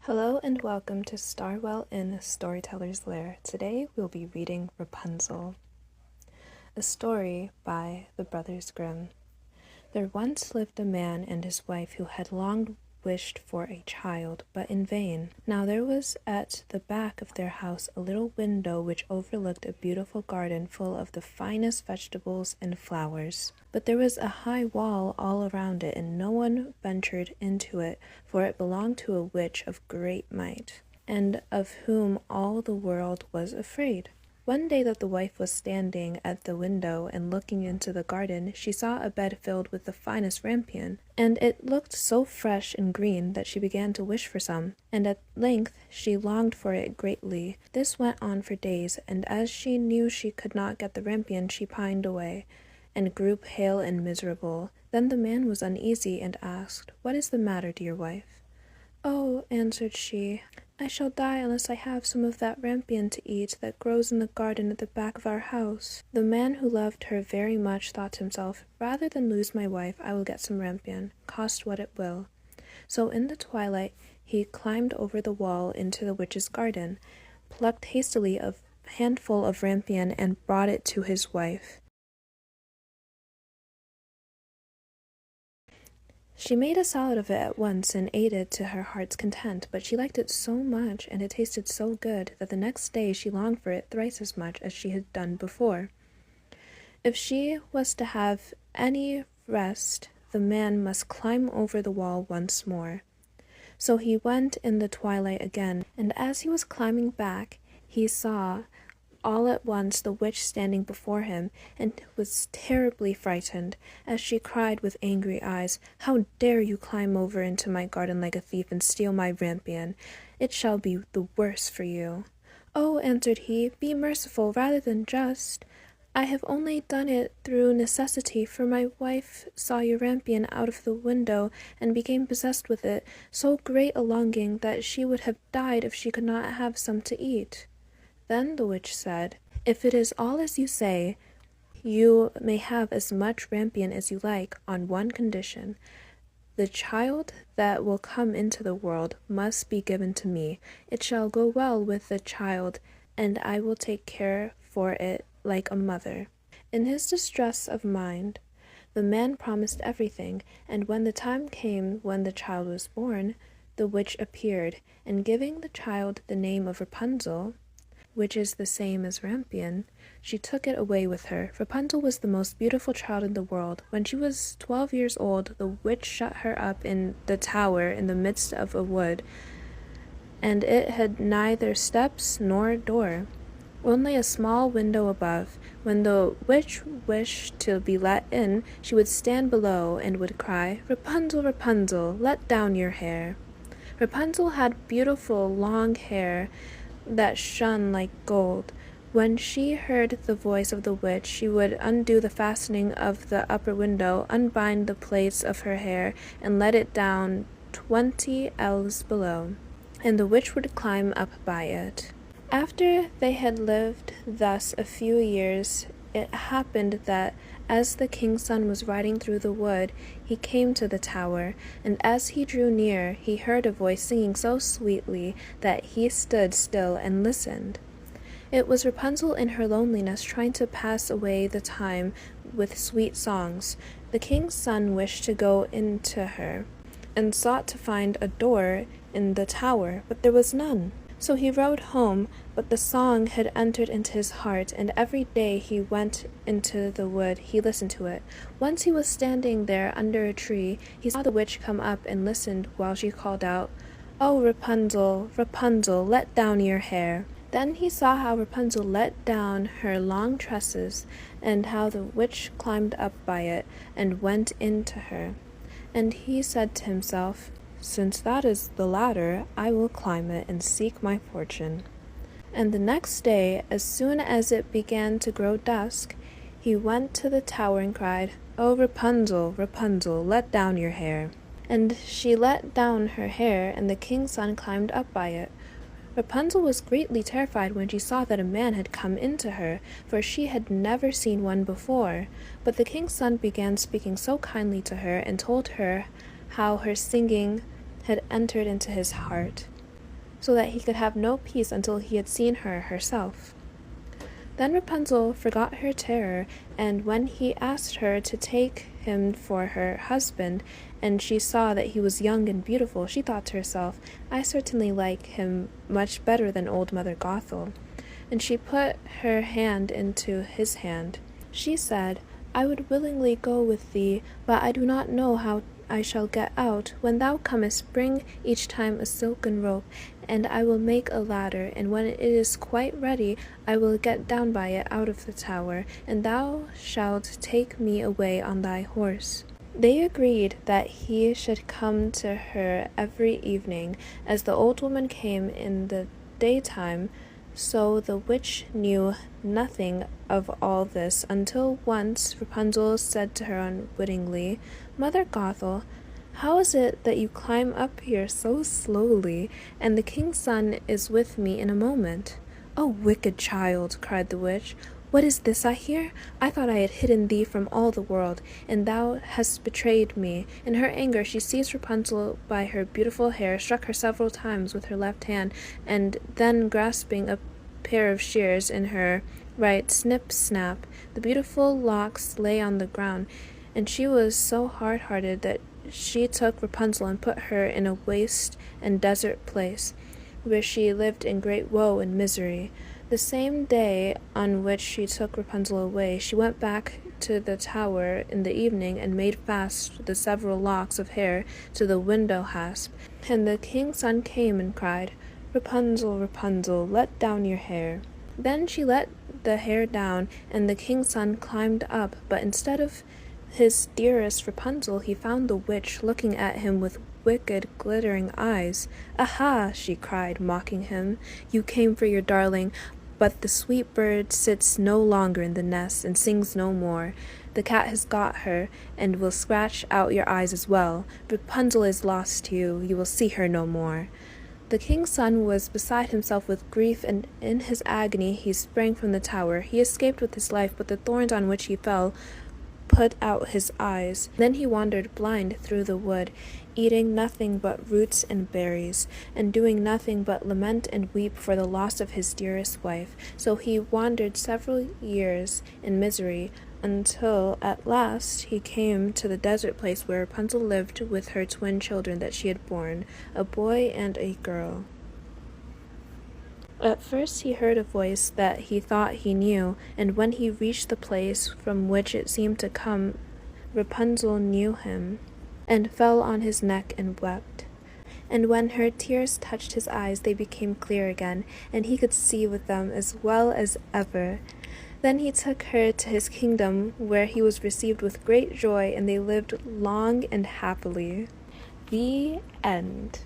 Hello and welcome to Starwell in Storyteller's Lair. Today we'll be reading Rapunzel, a story by the Brothers Grimm. There once lived a man and his wife who had long wished for a child, but in vain. Now there was at the back of their house a little window which overlooked a beautiful garden full of the finest vegetables and flowers. But there was a high wall all around it, and no one ventured into it, for it belonged to a witch of great might, and of whom all the world was afraid. One day that the wife was standing at the window and looking into the garden, she saw a bed filled with the finest rampion, and it looked so fresh and green that she began to wish for some, and at length she longed for it greatly. This went on for days, and as she knew she could not get the rampion, she pined away, and grew pale and miserable. Then the man was uneasy and asked, "What is the matter, dear wife?" "Oh," answered she, "I shall die unless I have some of that rampion to eat that grows in the garden at the back of our house." The man, who loved her very much, thought to himself, "Rather than lose my wife, I will get some rampion, cost what it will." So in the twilight he climbed over the wall into the witch's garden, plucked hastily a handful of rampion, and brought it to his wife. She made a salad of it at once and ate it to her heart's content, but she liked it so much and it tasted so good that the next day she longed for it thrice as much as she had done before. If she was to have any rest, the man must climb over the wall once more. So he went in the twilight again, and as he was climbing back, he saw all at once the witch standing before him, and was terribly frightened, as she cried with angry eyes, "How dare you climb over into my garden like a thief and steal my rampion? It shall be the worse for you." "Oh," answered he, "be merciful rather than just. I have only done it through necessity, for my wife saw your rampion out of the window and became possessed with it, so great a longing that she would have died if she could not have some to eat." Then the witch said, "If it is all as you say, you may have as much rampion as you like, on one condition. The child that will come into the world must be given to me. It shall go well with the child, and I will take care for it like a mother." In his distress of mind, the man promised everything, and when the time came when the child was born, the witch appeared, and giving the child the name of Rapunzel, which is the same as rampion, she took it away with her. Rapunzel was the most beautiful child in the world. When she was 12 years old, the witch shut her up in the tower in the midst of a wood, and it had neither steps nor door, only a small window above. When the witch wished to be let in, she would stand below and would cry, "Rapunzel, Rapunzel, let down your hair." Rapunzel had beautiful long hair that shone like gold. When she heard the voice of the witch, she would undo the fastening of the upper window, unbind the plaits of her hair, and let it down 20 ells below, and the witch would climb up by it. After they had lived thus a few years, it happened that as the king's son was riding through the wood, he came to the tower, and as he drew near, he heard a voice singing so sweetly that he stood still and listened. It was Rapunzel in her loneliness, trying to pass away the time with sweet songs. The king's son wished to go into her, and sought to find a door in the tower, but there was none. So he rode home, but the song had entered into his heart, and every day he went into the wood, he listened to it. Once he was standing there under a tree, he saw the witch come up and listened while she called out, "Oh, Rapunzel, Rapunzel, let down your hair." Then he saw how Rapunzel let down her long tresses, and how the witch climbed up by it and went into her. And he said to himself, "Since that is the ladder, I will climb it and seek my fortune." And the next day, as soon as it began to grow dusk, he went to the tower and cried, "Oh, Rapunzel, Rapunzel, let down your hair." And she let down her hair, and the king's son climbed up by it. Rapunzel was greatly terrified when she saw that a man had come into her, for she had never seen one before. But the king's son began speaking so kindly to her, and told her how her singing had entered into his heart. so that he could have no peace until he had seen her herself. Then Rapunzel forgot her terror, and when he asked her to take him for her husband, and she saw that he was young and beautiful, she thought to herself, I certainly like him much better than old Mother Gothel. And she put her hand into his hand. She said, I would willingly go with thee, but I do not know how I shall get out. When thou comest, bring each time a silken rope, and I will make a ladder, and when it is quite ready, I will get down by it out of the tower, and thou shalt take me away on thy horse. They agreed that he should come to her every evening, as the old woman came in the daytime. So the witch knew nothing of all this until once Rapunzel said to her unwittingly, Mother Gothel, how is it that you climb up here so slowly, and the king's son is with me in a moment? Oh, wicked child, cried the witch, what is this I hear? I thought I had hidden thee from all the world, and thou hast betrayed me. In her anger she seized Rapunzel by her beautiful hair, struck her several times with her left hand, and then grasping a pair of shears in her right, snip, snap, the beautiful locks lay on the ground, and she was so hard-hearted that she took Rapunzel and put her in a waste and desert place, where she lived in great woe and misery. The same day on which she took Rapunzel away, she went back to the tower in the evening and made fast the several locks of hair to the window hasp. And the king's son came and cried, Rapunzel, Rapunzel, let down your hair. Then she let the hair down, and the king's son climbed up, but instead of his dearest Rapunzel, he found the witch looking at him with wicked, glittering eyes. Aha, she cried, mocking him, you came for your darling, but the sweet bird sits no longer in the nest and sings no more. The cat has got her, and will scratch out your eyes as well. Rapunzel is lost to you, you will see her no more. The king's son was beside himself with grief, and in his agony he sprang from the tower. He escaped with his life, but the thorns on which he fell put out his eyes. Then he wandered blind through the wood, eating nothing but roots and berries, and doing nothing but lament and weep for the loss of his dearest wife. So he wandered several years in misery, until at last he came to the desert place where Rapunzel lived with her twin children that she had borne, a boy and a girl. At first he heard a voice that he thought he knew, and when he reached the place from which it seemed to come, Rapunzel knew him, and fell on his neck and wept. And when her tears touched his eyes, they became clear again, and he could see with them as well as ever. Then he took her to his kingdom, where he was received with great joy, and they lived long and happily. The end.